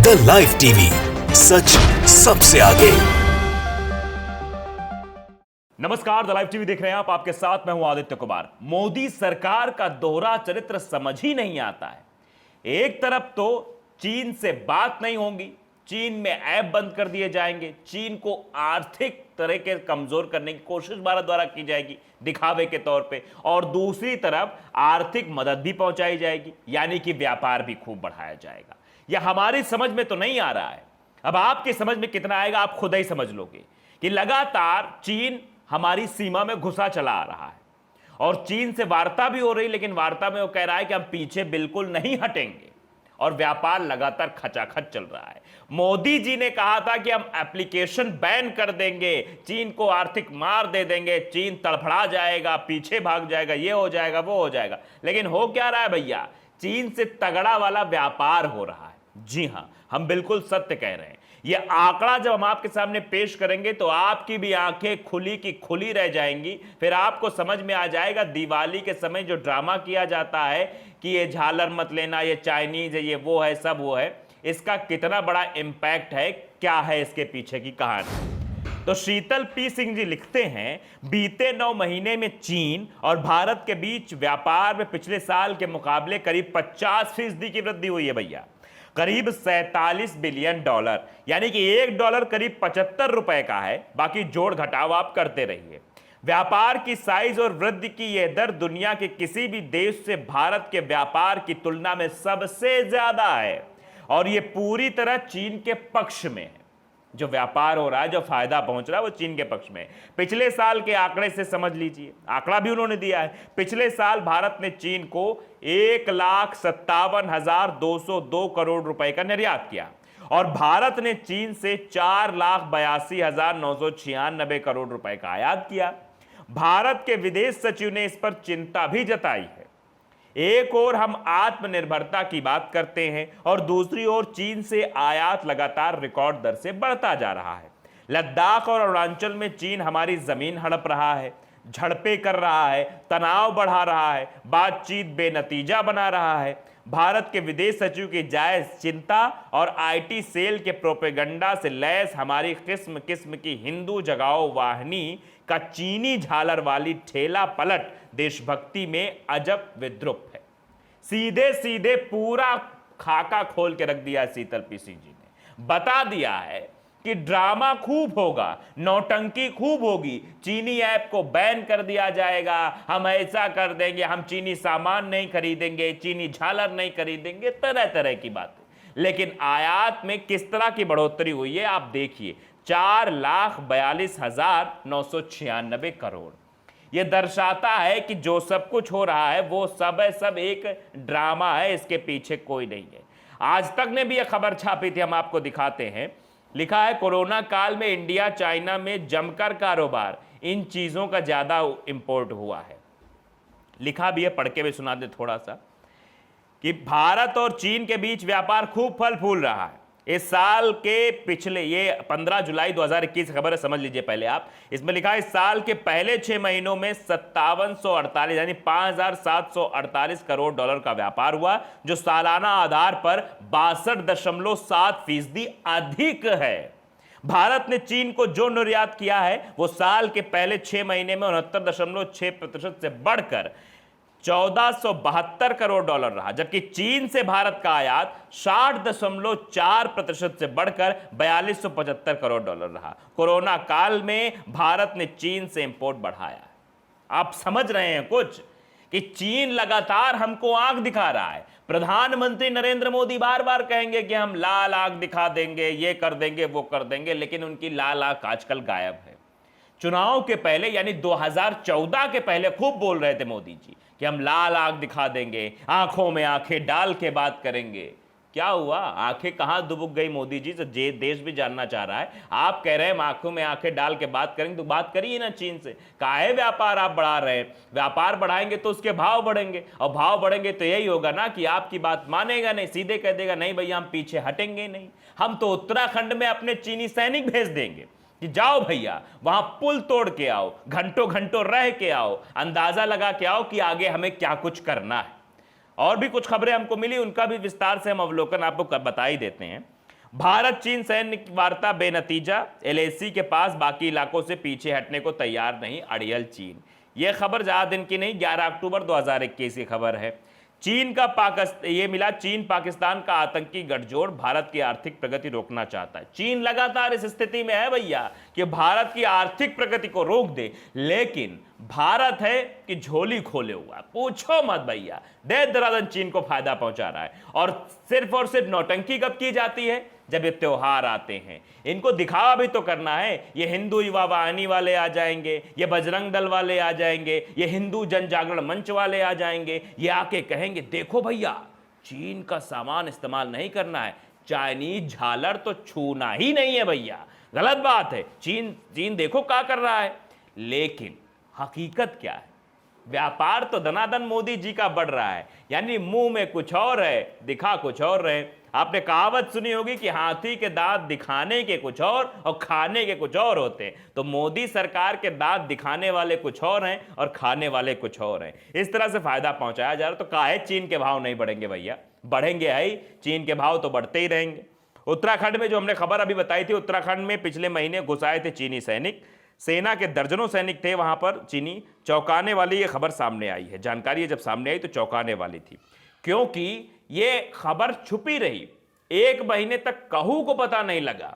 The live TV, सच सबसे आगे। नमस्कार, द लाइव टीवी देख रहे हैं आप। आपके साथ मैं हूं आदित्य कुमार। मोदी सरकार का दोहरा चरित्र समझ ही नहीं आता है। एक तरफ तो चीन से बात नहीं होगी, चीन में ऐप बंद कर दिए जाएंगे, चीन को आर्थिक तरह के कमजोर करने की कोशिश भारत द्वारा की जाएगी दिखावे के तौर पे, और दूसरी तरफ आर्थिक मदद भी पहुंचाई जाएगी, यानी कि व्यापार भी खूब बढ़ाया जाएगा। यह हमारी समझ में तो नहीं आ रहा है। अब आपकी समझ में कितना आएगा आप खुद ही समझ लोगे कि लगातार चीन हमारी सीमा में घुसा चला आ रहा है और चीन से वार्ता भी हो रही, लेकिन वार्ता में वो कह रहा है कि हम पीछे बिल्कुल नहीं हटेंगे, और व्यापार लगातार खचाखच चल रहा है। मोदी जी ने कहा था कि हम एप्लीकेशन बैन कर देंगे, चीन को आर्थिक मार दे देंगे, चीन तड़फड़ा जाएगा, पीछे भाग जाएगा, ये हो जाएगा, वो हो जाएगा। लेकिन हो क्या रहा है भैया? चीन से तगड़ा वाला व्यापार हो रहा है। जी हां, हम बिल्कुल सत्य कह रहे हैं। यह आंकड़ा जब हम आपके सामने पेश करेंगे तो आपकी भी आंखें खुली की खुली रह जाएंगी। फिर आपको समझ में आ जाएगा दिवाली के समय जो ड्रामा किया जाता है कि ये झालर मत लेना, ये चाइनीज है, ये वो है, सब वो है, इसका कितना बड़ा इंपैक्ट है, क्या है इसके पीछे की कहानी। तो शीतल पी सिंह जी लिखते हैं, बीते 9 महीने में चीन और भारत के बीच व्यापार में पिछले साल के मुकाबले करीब 50% की वृद्धि हुई है भैया। करीब 47 बिलियन डॉलर, यानी कि $1 करीब 75 रुपए का है। बाकी जोड़ घटाव आप करते रहिए। व्यापार की साइज और वृद्धि की यह दर दुनिया के किसी भी देश से भारत के व्यापार की तुलना में सबसे ज्यादा है, और यह पूरी तरह चीन के पक्ष में है। जो व्यापार हो रहा है, जो फायदा पहुंच रहा है, वो चीन के पक्ष में है। पिछले साल के आंकड़े से समझ लीजिए, आंकड़ा भी उन्होंने दिया है। पिछले साल भारत ने चीन को 1,57,202 करोड़ रुपए का निर्यात किया, और भारत ने चीन से 4,82,996 करोड़ रुपए का आयात किया। भारत के विदेश सचिव ने इस पर चिंता भी जताई है। एक ओर हम आत्मनिर्भरता की बात करते हैं और दूसरी ओर चीन से आयात लगातार रिकॉर्ड दर से बढ़ता जा रहा है। लद्दाख और अरुणाचल में चीन हमारी जमीन हड़प रहा है, झड़पें कर रहा है, तनाव बढ़ा रहा है, बातचीत बेनतीजा बना रहा है। भारत के विदेश सचिव की जायज चिंता और आईटी सेल के प्रोपेगंडा से लैस हमारी किस्म किस्म की हिंदू जगाओ वाहिनी का चीनी झालर वाली ठेला पलट देशभक्ति में अजब विद्रुप है। सीधे सीधे पूरा खाका खोल के रख दिया शीतल पी सिंह जी ने। बता दिया है कि ड्रामा खूब होगा, नौटंकी खूब होगी, चीनी ऐप को बैन कर दिया जाएगा, हम ऐसा कर देंगे, हम चीनी सामान नहीं खरीदेंगे, चीनी झालर नहीं खरीदेंगे, तरह तरह की बातें। लेकिन आयात में किस तरह की बढ़ोतरी हुई है आप देखिए, 4,42,996 करोड़। यह दर्शाता है कि जो सब कुछ हो रहा है वो सब एक ड्रामा है, इसके पीछे कोई नहीं है। आज तक ने भी यह खबर छापी थी, हम आपको दिखाते हैं। लिखा है, कोरोना काल में इंडिया चाइना में जमकर कारोबार, इन चीजों का ज्यादा इंपोर्ट हुआ है। लिखा भी है, पढ़ के भी सुना दे थोड़ा सा, कि भारत और चीन के बीच व्यापार खूब फल फूल रहा है। इस साल के पिछले, ये 15 जुलाई 2021 की खबर है, समझ लीजिए पहले आप। इसमें लिखा है, इस साल के पहले 6 महीनों में 5748 यानी 5,748 करोड़ डॉलर का व्यापार हुआ, जो सालाना आधार पर 62.7% अधिक है। भारत ने चीन को जो निर्यात किया है वो साल के पहले 6 महीने में 69.6% से बढ़कर 1472 करोड़ डॉलर रहा, जबकि चीन से भारत का आयात 60.4% से बढ़कर 4275 करोड़ डॉलर रहा। कोरोना काल में भारत ने चीन से इंपोर्ट बढ़ाया। आप समझ रहे हैं कुछ कि चीन लगातार हमको आंख दिखा रहा है। प्रधानमंत्री नरेंद्र मोदी बार बार कहेंगे कि हम लाल आंख दिखा देंगे, ये कर देंगे, वो कर देंगे, लेकिन उनकी लाल आंख आजकल गायब है। चुनाव के पहले यानी 2014 के पहले खूब बोल रहे थे मोदी जी कि हम लाल आंख दिखा देंगे, आंखों में आंखें डाल के बात करेंगे। क्या हुआ? आंखें कहां दुबक गई मोदी जी से? देश भी जानना चाह रहा है। आप कह रहे हैं हम आंखों में आंखें डाल के बात करेंगे, तो बात करिए ना चीन से। काहे व्यापार आप बढ़ा रहे हैं? व्यापार बढ़ाएंगे तो उसके भाव बढ़ेंगे, और भाव बढ़ेंगे तो यही होगा ना कि आपकी बात मानेगा नहीं, सीधे कह देगा नहीं भैया हम पीछे हटेंगे नहीं, हम तो उत्तराखंड में अपने चीनी सैनिक भेज देंगे कि जाओ भैया वहां पुल तोड़ के आओ, घंटों घंटों रह के आओ, अंदाजा लगा के आओ कि आगे हमें क्या कुछ करना है। और भी कुछ खबरें हमको मिली, उनका भी विस्तार से हम अवलोकन आपको बता ही देते हैं। भारत चीन सैन्य वार्ता बेनतीजा, एलएसी के पास बाकी इलाकों से पीछे हटने को तैयार नहीं, अड़ियल चीन। यह खबर ज्यादा दिन की नहीं, 11 अक्टूबर 2021 की खबर है। चीन पाकिस्तान का आतंकी गठजोड़ भारत की आर्थिक प्रगति रोकना चाहता है। चीन लगातार इस स्थिति में है भैया कि भारत की आर्थिक प्रगति को रोक दे, लेकिन भारत है कि झोली खोले हुआ, पूछो मत भैया। दे दरादन चीन को फायदा पहुंचा रहा है, और सिर्फ नौटंकी कब की जाती है? जब ये त्योहार आते हैं। इनको दिखावा भी तो करना है। ये हिंदू युवा वाहिनी वाले आ जाएंगे, ये बजरंग दल वाले आ जाएंगे, ये हिंदू जन जागरण मंच वाले आ जाएंगे, ये आके कहेंगे देखो भैया चीन का सामान इस्तेमाल नहीं करना है, चाइनीज झालर तो छूना ही नहीं है भैया, गलत बात है। चीन देखो क्या कर रहा है। लेकिन हकीकत क्या है? व्यापार तो दनादन मोदी जी का बढ़ रहा है, यानी मुंह में कुछ और है, दिखा कुछ और रहे। आपने कहावत सुनी होगी कि हाथी के दांत दिखाने के कुछ और खाने के कुछ और होते हैं। तो मोदी सरकार के दांत दिखाने वाले कुछ और हैं और खाने वाले कुछ और हैं। इस तरह से फायदा पहुंचाया जा रहा है। तो काहे चीन के भाव नहीं बढ़ेंगे भैया? बढ़ेंगे है ही, चीन के भाव तो बढ़ते ही रहेंगे। उत्तराखंड में जो हमने खबर अभी बताई थी, उत्तराखंड में पिछले महीने घुसाए थे चीनी सैनिक, सेना के दर्जनों सैनिक थे वहां पर चीनी। चौंकाने वाली ये खबर सामने आई है। जानकारी जब सामने आई तो चौंकाने वाली थी, क्योंकि ये खबर छुपी रही। 1 महीने तक कहू को पता नहीं लगा,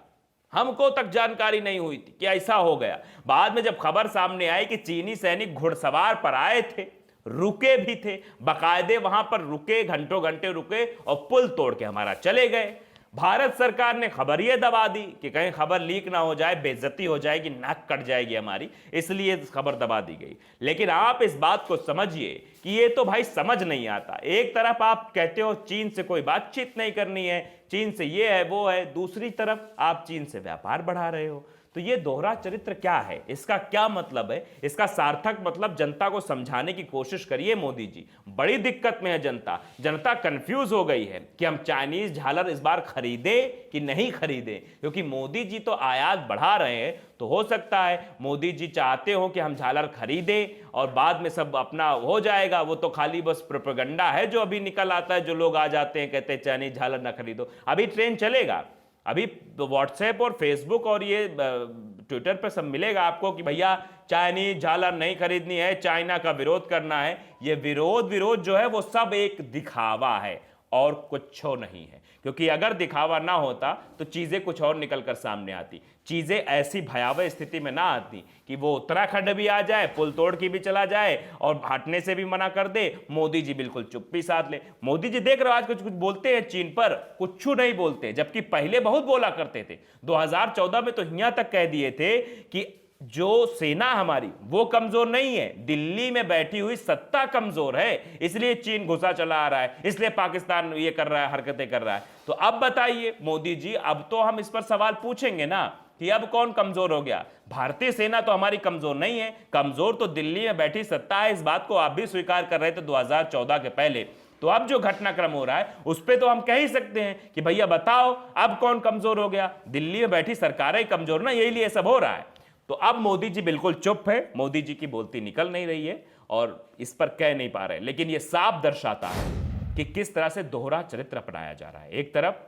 हमको तक जानकारी नहीं हुई थी कि ऐसा हो गया। बाद में जब खबर सामने आई कि चीनी सैनिक घुड़सवार पर आए थे, रुके भी थे, बाकायदे वहां पर रुके, घंटों घंटे रुके और पुल तोड़ के हमारा चले गए। भारत सरकार ने खबर ये दबा दी कि कहीं खबर लीक ना हो जाए, बेइज्जती हो जाएगी, नाक कट जाएगी हमारी, इसलिए खबर दबा दी गई। लेकिन आप इस बात को समझिए कि ये तो भाई समझ नहीं आता। एक तरफ आप कहते हो चीन से कोई बातचीत नहीं करनी है, चीन से ये है वो है, दूसरी तरफ आप चीन से व्यापार बढ़ा रहे हो। तो ये दोहरा चरित्र क्या है? इसका क्या मतलब है? इसका सार्थक मतलब जनता को समझाने की कोशिश करिए मोदी जी। बड़ी दिक्कत में है जनता कंफ्यूज हो गई है कि हम चाइनीज झालर इस बार खरीदे कि नहीं खरीदे, क्योंकि मोदी जी तो आयात बढ़ा रहे हैं। तो हो सकता है मोदी जी चाहते हो कि हम झालर खरीदे और बाद में सब अपना हो जाएगा। वो तो खाली बस प्रोपेगेंडा है जो अभी निकल आता है, जो लोग आ जाते हैं कहते हैं चाइनीज झालर ना खरीदो। अभी ट्रेंड चलेगा, अभी तो व्हाट्सएप और फेसबुक और ये ट्विटर पर सब मिलेगा आपको कि भैया चाइनीज झालर नहीं खरीदनी है, चाइना का विरोध करना है। ये विरोध जो है वो सब एक दिखावा है और कुछ नहीं है। क्योंकि अगर दिखावा ना होता तो चीजें कुछ और निकल कर सामने आती, चीजें ऐसी भयावह स्थिति में ना आती कि वो उत्तराखंड भी आ जाए, पुल तोड़ की भी चला जाए और हटने से भी मना कर दे, मोदी जी बिल्कुल चुप्पी साध ले। मोदी जी देख रहे हो आज कुछ बोलते हैं चीन पर, कुछ नहीं बोलते, जबकि पहले बहुत बोला करते थे। 2014 में तो यहां तक कह दिए थे कि जो सेना हमारी वो कमजोर नहीं है, दिल्ली में बैठी हुई सत्ता कमजोर है, इसलिए चीन घुसा चला आ रहा है, इसलिए पाकिस्तान ये कर रहा है, हरकतें कर रहा है। तो अब बताइए मोदी जी, अब तो हम इस पर सवाल पूछेंगे ना कि अब कौन कमजोर हो गया? भारतीय सेना तो हमारी कमजोर नहीं है, कमजोर तो दिल्ली में बैठी सत्ता है। इस बात को आप भी स्वीकार कर रहे थे 2014 के पहले। तो अब जो घटनाक्रम हो रहा है उस पे तो हम कह ही सकते हैं कि भैया बताओ अब कौन कमजोर हो गया? दिल्ली में बैठी सरकार ही कमजोर ना, यही लिए सब हो रहा है। तो अब मोदी जी बिल्कुल चुप है, मोदी जी की बोलती निकल नहीं रही है और इस पर कह नहीं पा रहे। लेकिन यह साफ दर्शाता है कि किस तरह से दोहरा चरित्र अपनाया जा रहा है। एक तरफ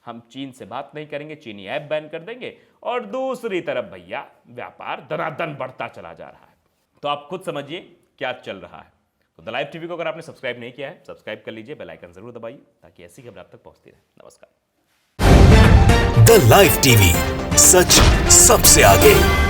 हम चीन से बात नहीं करेंगे, चीनी ऐप बैन कर देंगे, और दूसरी तरफ भैया व्यापार दनादन बढ़ता चला जा रहा है। तो आप खुद समझिए क्या चल रहा है। तो द लाइव टीवी को अगर आपने सब्सक्राइब नहीं किया है, सब्सक्राइब कर लीजिए, बेल आइकन जरूर दबाइए ताकि ऐसी खबर आप तक पहुंचती रहे। नमस्कार। द लाइव टीवी, सच सबसे आगे।